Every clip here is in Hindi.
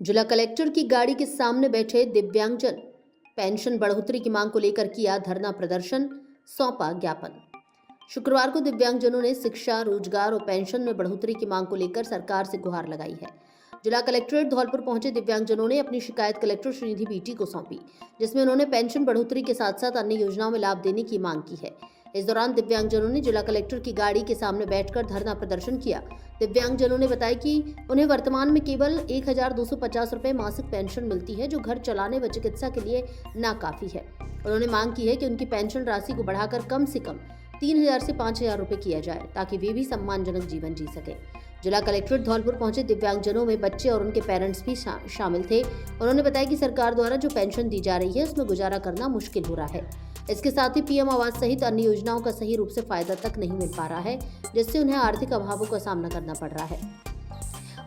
जिला कलेक्टर की गाड़ी के सामने बैठे दिव्यांगजन पेंशन बढ़ोतरी की मांग को लेकर किया धरना प्रदर्शन, सौंपा ज्ञापन। शुक्रवार को दिव्यांगजनों ने शिक्षा, रोजगार और पेंशन में बढ़ोतरी की मांग को लेकर सरकार से गुहार लगाई है। जिला कलेक्ट्रेट धौलपुर पहुंचे दिव्यांगजनों ने अपनी शिकायत कलेक्टर श्रीनिधि बीटी को सौंपी, जिसमें उन्होंने पेंशन बढ़ोतरी के साथ साथ अन्य योजनाओं में लाभ देने की मांग की है। इस दौरान दिव्यांगजनों ने जिला कलेक्टर की गाड़ी के सामने बैठकर धरना प्रदर्शन किया। दिव्यांगजनों ने बताया कि उन्हें वर्तमान में केवल 1,250 रुपये मासिक पेंशन मिलती है, जो घर चलाने व चिकित्सा के लिए नाकाफी है। उन्होंने मांग की है कि उनकी पेंशन राशि को बढ़ाकर कम से कम 3,000 से 5,000 रुपये किया जाए, ताकि वे भी सम्मानजनक जीवन जी सके। जिला कलेक्ट्रेट धौलपुर पहुंचे दिव्यांगजनों में बच्चे और उनके पेरेंट्स भी शामिल थे। उन्होंने बताया कि सरकार द्वारा जो पेंशन दी जा रही है, उसमें गुजारा करना मुश्किल हो रहा है। इसके साथ ही पीएम आवास सहित अन्य योजनाओं का सही रूप से फायदा तक नहीं मिल पा रहा है, जिससे उन्हें आर्थिक अभावों का सामना करना पड़ रहा है।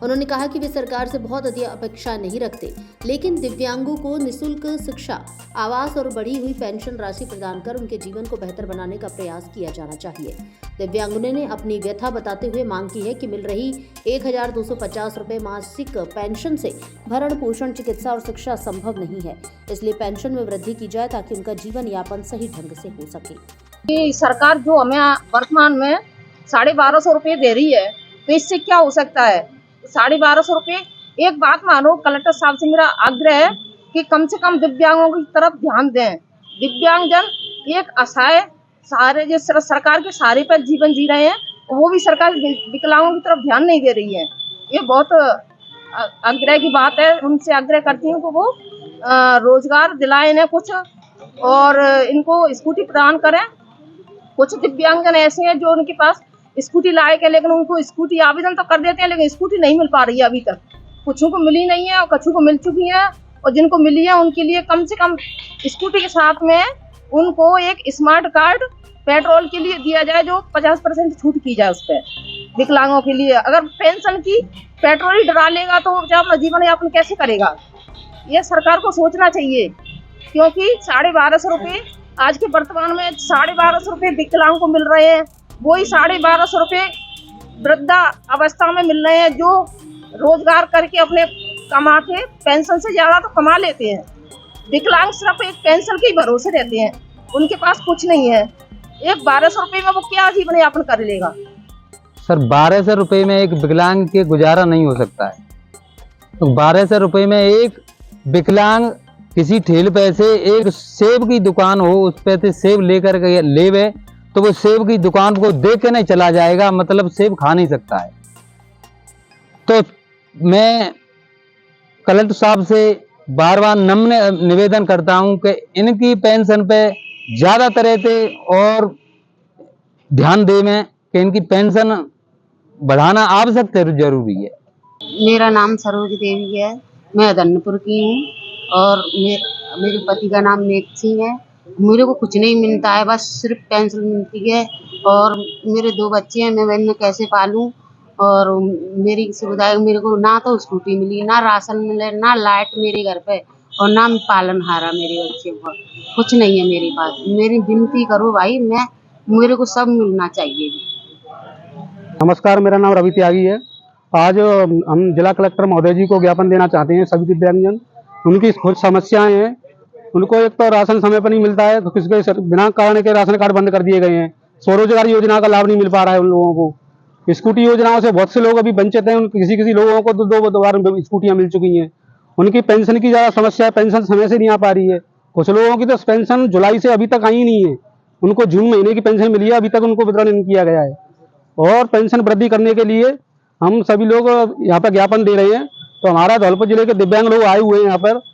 उन्होंने कहा कि वे सरकार से बहुत अधिक अपेक्षा नहीं रखते, लेकिन दिव्यांगों को निःशुल्क शिक्षा, आवास और बढ़ी हुई पेंशन राशि प्रदान कर उनके जीवन को बेहतर बनाने का प्रयास किया जाना चाहिए। दिव्यांगों ने अपनी व्यथा बताते हुए मांग की है कि मिल रही 1,250 रुपये मासिक पेंशन से भरण पोषण, चिकित्सा और शिक्षा संभव नहीं है, इसलिए पेंशन में वृद्धि की जाए ताकि उनका जीवन यापन सही ढंग से हो सके। सरकार जो हमें वर्तमान में 1,250 रुपये दे रही है, तो इससे क्या हो सकता है? 1,250 रुपये। एक बात मानो, कलेक्टर साहब से मेरा आग्रह है कि कम से कम दिव्यांगों की तरफ ध्यान दें। दिव्यांगजन एक असहाय सहारे, जिस सरकार के सहारे पर जीवन जी रहे हैं, वो भी सरकार विकलांगों की तरफ ध्यान नहीं दे रही है। ये बहुत आग्रह की बात है। उनसे आग्रह करती हूँ कि वो रोजगार दिलाएं इन्हें कुछ, और इनको स्कूटी प्रदान करें। कुछ दिव्यांगजन ऐसे हैं जो उनके पास स्कूटी लायक है, लेकिन उनको स्कूटी आवेदन तो कर देते हैं, लेकिन स्कूटी नहीं मिल पा रही है अभी तक। कुछों को मिली नहीं है और कुछों को मिल चुकी है, और जिनको मिली है उनके लिए कम से कम स्कूटी के साथ में उनको एक स्मार्ट कार्ड पेट्रोल के लिए दिया जाए, जो 50% छूट की जाए उस पर विकलांगों के लिए। अगर पेंशन की पेट्रोल ही डरा लेगा तो वो अपना जीवन यापन कैसे करेगा? ये सरकार को सोचना चाहिए, क्योंकि 1,250 रुपये आज के वर्तमान में 1,250 रुपये विकलांग को मिल रहे हैं। वही 1,250 रुपये वृद्धा अवस्था में मिल रहे हैं, जो रोजगार करके अपने कमा के पेंशन से ज्यादा तो कमा लेते हैं। विकलांग सिर्फ एक पेंशन के ही भरोसे रहते हैं, उनके पास कुछ नहीं है। एक 1,200 रुपये में वो क्या जीवन यापन कर लेगा? सर, 1,200 रुपये में एक विकलांग के गुजारा नहीं हो सकता है। तो 1,200 रुपये में एक विकलांग किसी ठेले पे से एक सेब की दुकान हो, उस पे से सेब लेकर के लेवे, तो वो सेब की दुकान को देख के नहीं चला जाएगा, मतलब सेब खा नहीं सकता है। तो मैं कलेक्टर साहब से बार बार नम्र निवेदन करता हूं कि इनकी पेंशन पे ज्यादा तरह से और ध्यान दें कि इनकी पेंशन बढ़ाना आवश्यक जरूरी है। मेरा नाम सरोज देवी है, मैं अदन्नपुर की हूँ, और मेरे पति का नाम नेक सिंह है। मेरे को कुछ नहीं मिलता है, बस सिर्फ पेंशन मिलती है, और मेरे 2 बच्चे हैं, मैं इन्हें कैसे पालूं? और मेरी सुविधा, मेरे को ना तो स्कूटी मिली, ना राशन मिले, ना लाइट मेरे घर पे, और ना पालनहारा मेरे बच्चे को, कुछ नहीं है मेरे पास। मेरी विनती करो भाई, मेरे को सब मिलना चाहिए। नमस्कार, मेरा नाम रवि त्यागी है। आज हम जिला कलेक्टर महोदय जी को ज्ञापन देना चाहते हैं। सभी दिव्यांगजन, उनकी कुछ समस्याएं हैं। उनको एक तो राशन समय पर नहीं मिलता है, तो किसके बिना कारण के राशन कार्ड बंद कर दिए गए हैं। स्वरोजगार योजना का लाभ नहीं मिल पा रहा है उन लोगों को। स्कूटी योजनाओं से बहुत से लोग अभी वंचित हैं। किसी लोगों को 2 बार स्कूटियां मिल चुकी हैं। उनकी पेंशन की ज्यादा समस्या है, पेंशन समय से नहीं आ पा रही है। कुछ लोगों की तो पेंशन जुलाई से अभी तक आई नहीं है, उनको जून महीने की पेंशन मिली है, अभी तक उनको वितरण नहीं किया गया है। और पेंशन वृद्धि करने के लिए हम सभी लोग यहाँ पर ज्ञापन दे रहे हैं। तो हमारा धौलपुर जिले के दिव्यांग लोग आए हुए हैं यहाँ पर,